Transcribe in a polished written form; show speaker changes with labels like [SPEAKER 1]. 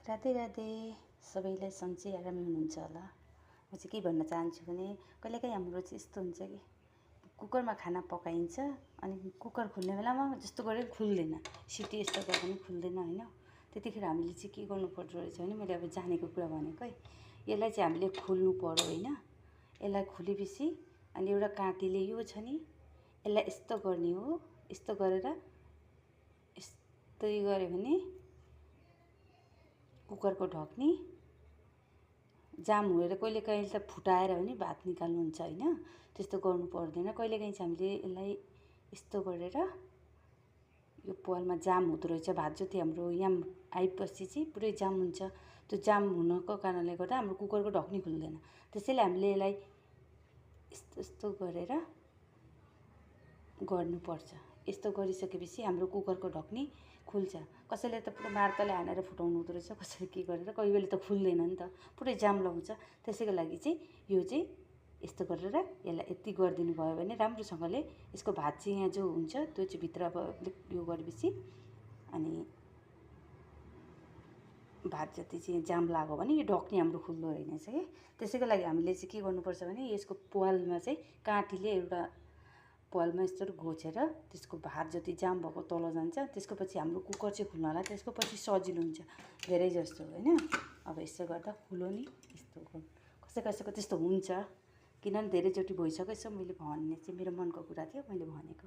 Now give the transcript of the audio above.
[SPEAKER 1] राधे राधे सबैलाई सन्चै आरामै हुनुहुन्छ होला। म चाहिँ के भन्न चाहन्छु भने कहिलेकाहीँ हाम्रो चाहिँ यस्तो हुन्छ कि कुकरमा खाना पकाइन्छ अनि कुकर खुल्ने बेलामा जस्तो गरेर खुल्दैन, सिटी यस्तो गर्दा पनि खुल्दैन होइन। त्यतिखेर हामीले चाहिँ के गर्नुपर्दो रहेछ भने मैले अब जानेको कुरा भनेको है, यसलाई चाहिँ हामीले खोल्नु पर्यो होइन। यसलाई खोलेपछि अनि एउटा काँटीले यो छ नि यसलाई यस्तो गर्ने हो, यस्तो गरेर यस्तै गऱ्यो भने कुकरको ढक्नी जाम भएर कहिलेकाहीँ त फुटाएर पनि भात निकाल्नुहुन्छ होइन। त्यस्तो गर्नु पर्दैन। कहिलेकाहीँ चाहिँ हामीले यसलाई यस्तो गरेर यो पालमा जाम हुँदो रहेछ, भात जति हाम्रो यहाँ आएपछि चाहिँ पुरै जाम हुन्छ। त्यो जाम हुनको कारणले गर्दा हाम्रो कुकरको ढक्नी खुल्दैन। त्यसैले हामीले यसलाई यस्तो यस्तो गरेर गर्नुपर्छ। यस्तो गरिसकेपछि हाम्रो कुकरको ढक्नी खुल्छ। कसैले त पुरा मार्तले हानेर फुटाउनु हुँदो रहेछ, कसैले के गरेर, कोही बेला त खुल्दैन नि त, पुरै जाम लाउँछ। त्यसैको लागि चाहिँ यो चाहिँ यस्तो गरेर यसलाई यति गरिदिनु भयो भने राम्रोसँगले यसको भात चाहिँ यहाँ जो हुन्छ त्यो चाहिँ भित्र अब यो गरेपछि अनि भात जति चाहिँ जाम लाग्यो भने यो ढक्नी हाम्रो खुल्दो रहेनछ कि। त्यसैको लागि हामीले चाहिँ के गर्नुपर्छ भने यसको पालमा चाहिँ काँटीले एउटा पालमा यस्तो घोचेर त्यसको भात जति जाम भएको तल जान्छ। त्यसको पछि हाम्रो कुकर चाहिँ खुल्नु होला, त्यसको पछि सजिलो हुन्छ धेरै जस्तो होइन। अब यसो गर्दा खुल्यो नि, यस्तो कसैको त्यस्तो हुन्छ, किनभने धेरैचोटि भइसकेछ। मैले भन्ने चाहिँ मेरो मनको कुरा थियो, मैले भनेको।